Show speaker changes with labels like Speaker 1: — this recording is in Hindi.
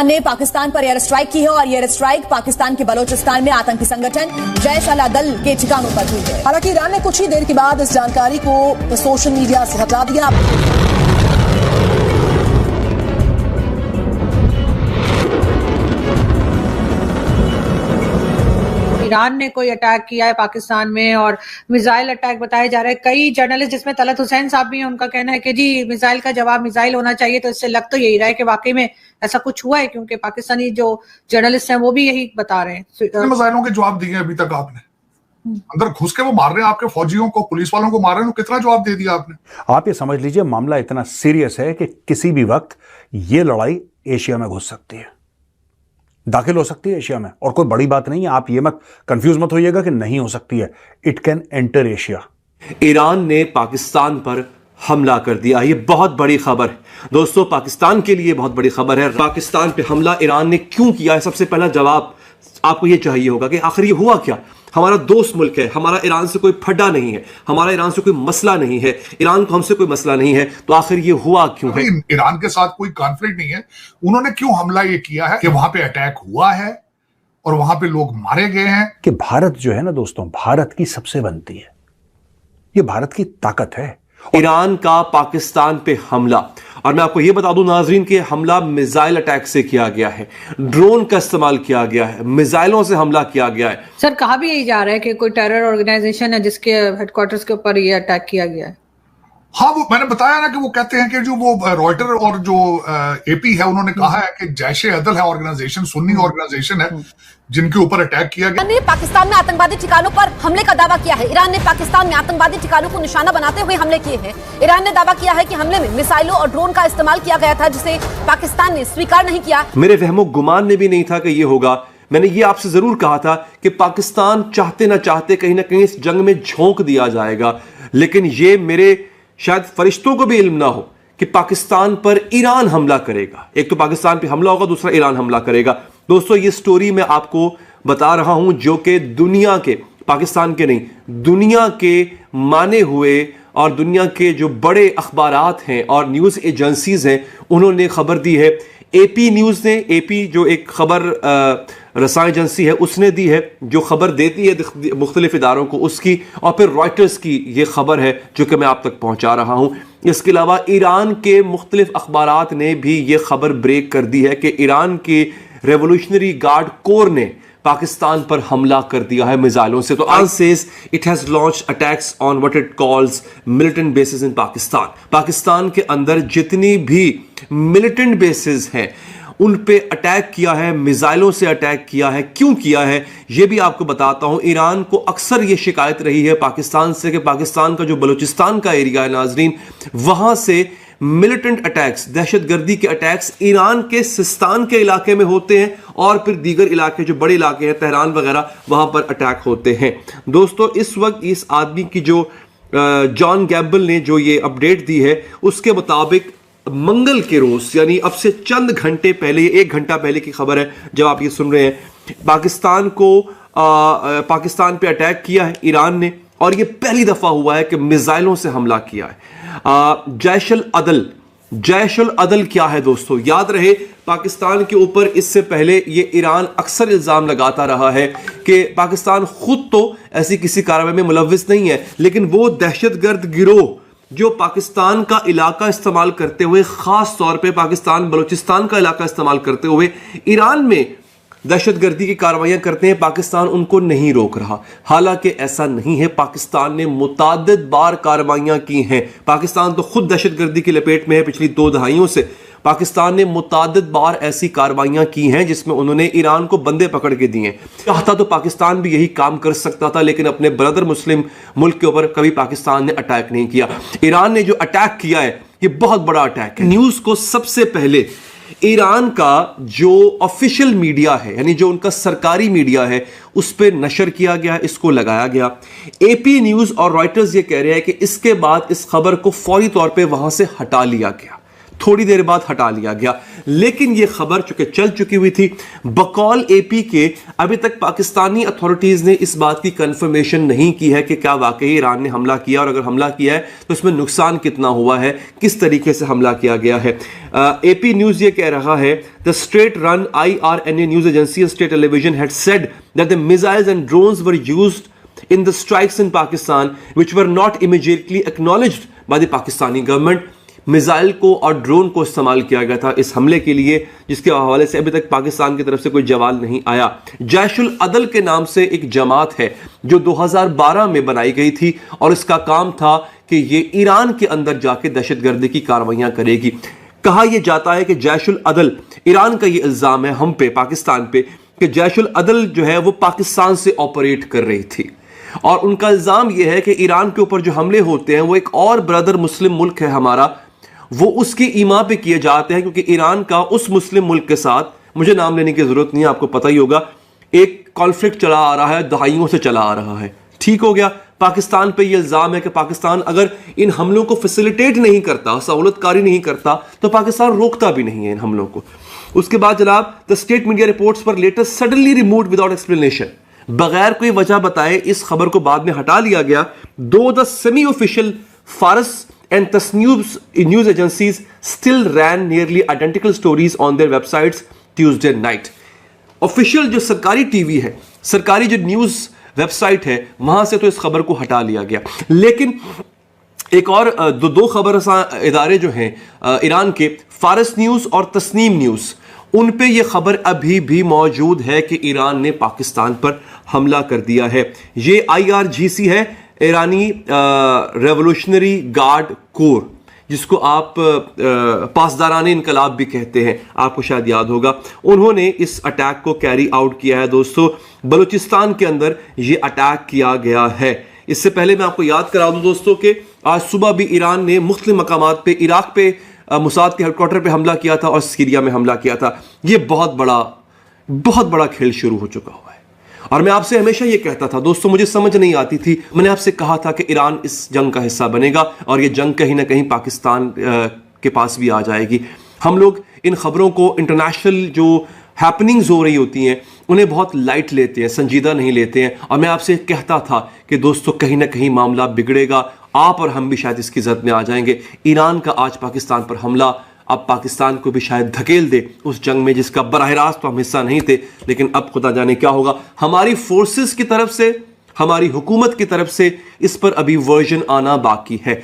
Speaker 1: ने पाकिस्तान पर एयर स्ट्राइक की है और एयर स्ट्राइक पाकिस्तान के बलोचिस्तान में आतंकी संगठन जैश अल दल के ठिकानों पर हुई है। हालांकि ईरान ने कुछ ही देर के बाद इस जानकारी को सोशल मीडिया से हटा दिया।
Speaker 2: ईरान ने कोई अटैक किया है पाकिस्तान में और मिसाइल अटैक बताया जा रहा है। कई जर्नलिस्ट जिसमें तलत हुसैन साहब भी हैं, उनका कहना है कि जी मिसाइल का जवाब मिसाइल होना चाहिए। तो इससे लग तो यही रहा है कि वाकई में ऐसा कुछ हुआ है, क्योंकि पाकिस्तानी जो जर्नलिस्ट हैं वो भी यही बता रहे हैं।
Speaker 3: मिसाइलों के जवाब दिए अभी तक आपने? अंदर घुस के वो मार रहे हैं आपके फौजियों को, पुलिस वालों को मार रहे हैं, कितना जवाब दे दिया आपने?
Speaker 4: आप ये समझ लीजिए मामला इतना सीरियस है कि किसी भी वक्त ये लड़ाई एशिया में घुस सकती है, दाखिल हो सकती है एशिया में। और कोई बड़ी बात नहीं है, आप ये मत कंफ्यूज मत होइएगा कि नहीं हो सकती है। It can enter Asia.
Speaker 5: Iran ने पाकिस्तान पर हमला कर दिया, ये बहुत बड़ी खबर है दोस्तों, पाकिस्तान के लिए बहुत बड़ी खबर है। पाकिस्तान पे हमला ईरान ने क्यों किया है, सबसे पहला जवाब आपको ये चाहिए होगा कि आखिर ये हुआ क्या। हमारा दोस्त मुल्क है, हमारा ईरान से कोई फड्डा नहीं है, हमारा ईरान से कोई मसला नहीं है, ईरान को हमसे कोई मसला नहीं है, तो आखिर ये हुआ क्यों है?
Speaker 3: ईरान के साथ कोई कॉन्फ्लिक्ट नहीं है, उन्होंने क्यों हमला ये किया है कि वहां पे अटैक हुआ है और वहां पे लोग मारे गए हैं।
Speaker 4: कि भारत जो है ना दोस्तों, भारत की सबसे बनती है, ये भारत की ताकत है।
Speaker 5: ईरान का पाकिस्तान पे हमला, और मैं आपको यह बता दूं नाजरीन कि हमला मिसाइल अटैक से किया गया है, ड्रोन का इस्तेमाल किया गया है, मिसाइलों से हमला किया गया है।
Speaker 2: सर कहा भी यही जा रहा है कि कोई टेरर ऑर्गेनाइजेशन है जिसके हेडक्वार्टर्स के ऊपर ये अटैक किया गया है।
Speaker 3: हाँ, वो मैंने बताया ना कि वो कहते हैं कि जो वो रॉयटर और जो एपी है, उन्होंने कहा है कि जैशे अदल है ऑर्गेनाइजेशन, सुन्नी ऑर्गेनाइजेशन है जिनके ऊपर अटैक किया गया।
Speaker 1: ईरान ने पाकिस्तान में आतंकवादी ठिकानों पर हमले का दावा किया है। ईरान ने पाकिस्तान में आतंकवादी ठिकानों को निशाना बनाते हुए हमले किए हैं। ईरान ने दावा किया है कि हमले में मिसाइलों और ड्रोन का इस्तेमाल किया गया था, जिसे पाकिस्तान ने स्वीकार नहीं किया।
Speaker 5: मेरे वहमो गुमान में भी नहीं था कि ये होगा। मैंने ये आपसे जरूर कहा था कि पाकिस्तान चाहते ना चाहते कहीं ना कहीं इस जंग में झोंक दिया जाएगा, लेकिन ये मेरे शायद फरिश्तों को भी इल्म ना हो कि पाकिस्तान पर ईरान हमला करेगा। एक तो पाकिस्तान पे हमला होगा, दूसरा ईरान हमला करेगा। दोस्तों ये स्टोरी मैं आपको बता रहा हूं जो कि दुनिया के, पाकिस्तान के नहीं, दुनिया के माने हुए और दुनिया के जो बड़े अखबारात हैं और न्यूज़ एजेंसीज हैं, उन्होंने खबर दी है। एपी न्यूज़ ने, एपी जो एक खबर रसायन एजेंसी है, उसने दी है, जो खबर देती है मुख्तलिफ इदारों को, उसकी, और फिर रॉयटर्स की ये खबर है जो कि मैं आप तक पहुंचा रहा हूं। इसके अलावा ईरान के मुख्तलिफ अखबारात ने भी ये खबर ब्रेक कर दी है कि ईरान के रेवोल्यूशनरी गार्ड कोर ने पाकिस्तान पर हमला कर दिया है मिसाइलों से। तो Iran says it has launched attacks on what it calls militant bases in Pakistan. Pakistan के अंदर जितनी भी मिलिटेंट बेसेस हैं उन पे अटैक किया है, मिसाइलों से अटैक किया है। क्यों किया है ये भी आपको बताता हूं। ईरान को अक्सर ये शिकायत रही है पाकिस्तान से कि पाकिस्तान का जो बलूचिस्तान का एरिया है नाजरीन, वहां से मिलिटेंट अटैक्स, दहशतगर्दी के अटैक्स ईरान के सिस्तान के इलाके में होते हैं और फिर दीगर इलाके जो बड़े इलाके हैं, तेहरान वगैरह, वहां पर अटैक होते हैं। दोस्तों इस वक्त इस आदमी की जो जॉन गैम्बल ने जो ये अपडेट दी है, उसके मुताबिक मंगल के रोज, यानी अब से चंद घंटे पहले, 1 घंटा पहले की खबर है जब आप ये सुन रहे हैं, पाकिस्तान पे अटैक किया है ईरान ने, और ये पहली दफा हुआ है कि मिसाइलों से हमला किया है। जैश अल अदल क्या है दोस्तों? याद रहे पाकिस्तान के ऊपर इससे पहले ये ईरान अक्सर इल्जाम लगाता रहा है कि पाकिस्तान खुद तो ऐसी किसी कार्रवाई में मुलव्विस नहीं है, लेकिन वो दहशतगर्द गिरोह जो पाकिस्तान का इलाका इस्तेमाल करते हुए, खास तौर पे पाकिस्तान बलूचिस्तान का इलाका इस्तेमाल करते हुए ईरान में दहशतगर्दी की कार्रवाइयां करते हैं, पाकिस्तान उनको नहीं रोक रहा। हालांकि ऐसा नहीं है, पाकिस्तान ने मुताद्दिद बार कार्रवाइयां की हैं। पाकिस्तान तो खुद दहशतगर्दी की लपेट में है पिछली 2 दहाइयों से। पाकिस्तान ने मुताद्दिद बार ऐसी कार्रवाइयां की हैं जिसमें उन्होंने ईरान को बंदे पकड़ के दिए। चाहता तो पाकिस्तान भी यही काम कर सकता था, लेकिन अपने ब्रदर मुस्लिम मुल्क के ऊपर कभी पाकिस्तान ने अटैक नहीं किया। ईरान ने जो अटैक किया है ये बहुत बड़ा अटैक है। न्यूज़ को सबसे पहले ईरान का जो ऑफिशियल मीडिया है, यानी जो उनका सरकारी मीडिया है, उस पर नशर किया गया, इसको लगाया गया। एपी न्यूज़ और रॉयटर्स ये कह रहे हैं कि इसके बाद इस खबर को फौरी तौर पे वहां से हटा लिया गया। थोड़ी देर बाद हटा लिया गया। लेकिन यह खबर चूंकि चल चुकी हुई थी, बकौल एपी के अभी तक पाकिस्तानी अथॉरिटीज ने इस बात की कंफर्मेशन नहीं की है कि क्या वाकई ईरान ने हमला किया, और अगर हमला किया है तो इसमें नुकसान कितना हुआ है, किस तरीके से हमला किया गया है। एपी न्यूज ये कह रहा है, the state run IRNA news agency and state television had said that the missiles and drones were used in the strikes in Pakistan which were not immediately acknowledged by the Pakistani government। Missile को और ड्रोन को इस्तेमाल किया गया था इस हमले के लिए, जिसके हवाले से अभी तक पाकिस्तान की तरफ से कोई जवाब नहीं आया। जैशुल अदल के नाम से एक जमात है जो 2012 में बनाई गई थी, और इसका काम था कि ये ईरान के अंदर जाके दहशतगर्दी की कार्रवाइयां करेगी। कहा यह जाता है कि जैशुल अदल, ईरान का ये इल्जाम है हम पे, पाकिस्तान पे, कि जैशुल अदल जो है वो पाकिस्तान से ऑपरेट कर रही थी, और उनका इल्जाम यह है कि ईरान के ऊपर जो हमले होते हैं वो एक और ब्रदर मुस्लिम मुल्क है हमारा, वो उसकी ईमा पे किए जाते हैं, क्योंकि ईरान का उस मुस्लिम मुल्क के साथ, मुझे नाम लेने की जरूरत नहीं है, आपको पता ही होगा, एक कॉन्फ्लिक्ट चला आ रहा है, दहाइयों से चला आ रहा है। ठीक हो गया। पाकिस्तान पे ये इल्जाम है कि पाकिस्तान अगर इन हमलों को फैसिलिटेट नहीं करता, सहूलतकारी नहीं करता, तो पाकिस्तान रोकता भी नहीं है इन हमलों को। उसके बाद जनाब, द स्टेट मीडिया रिपोर्ट्स पर latest suddenly removed without explanation, बगैर कोई वजह बताए इस खबर को बाद में हटा लिया गया। Two the semi official Fars and Tasnim news agencies still ran nearly identical stories on their websites Tuesday night. Official जो सरकारी टीवी है, सरकारी जो न्यूज वेबसाइट है, वहां से तो इस खबर को हटा लिया गया। लेकिन एक और दो खबर इदारे जो हैं ईरान के, फारस न्यूज और तस्नीम न्यूज, उन पे ये खबर अभी भी मौजूद है कि ईरान ने पाकिस्तान पर हमला कर दिया है। ये IRGC है, ईरानी रेवोल्यूशनरी गार्ड कोर, जिसको आप पासदाराने इनकलाब भी कहते हैं, आपको शायद याद होगा। उन्होंने इस अटैक को कैरी आउट किया है। दोस्तों, बलूचिस्तान के अंदर ये अटैक किया गया है। इससे पहले मैं आपको याद करा दूं दोस्तों कि आज सुबह भी ईरान ने मुख्तलिफ मकामात पे, इराक पे मुसाद के हेडक्वार्टर पे हमला किया था और सीरिया में हमला किया था। ये बहुत बड़ा खेल शुरू हो चुका हुआ है। और मैं आपसे हमेशा ये कहता था दोस्तों, मुझे समझ नहीं आती थी, मैंने आपसे कहा था कि ईरान इस जंग का हिस्सा बनेगा और ये जंग कहीं ना कहीं पाकिस्तान के पास भी आ जाएगी। हम लोग इन खबरों को, इंटरनेशनल जो हैपनिंग्स हो रही होती हैं, उन्हें बहुत लाइट लेते हैं, संजीदा नहीं लेते हैं। और मैं आपसे कहता था कि दोस्तों कहीं ना कहीं मामला बिगड़ेगा, आप और हम भी शायद इसकी जद में आ जाएंगे। ईरान का आज पाकिस्तान पर हमला अब पाकिस्तान को भी शायद धकेल दे उस जंग में जिसका बराह रास्त तो हम हिस्सा नहीं थे, लेकिन अब खुदा जाने क्या होगा। हमारी फोर्सेस की तरफ से, हमारी हुकूमत की तरफ से इस पर अभी वर्जन आना बाकी है।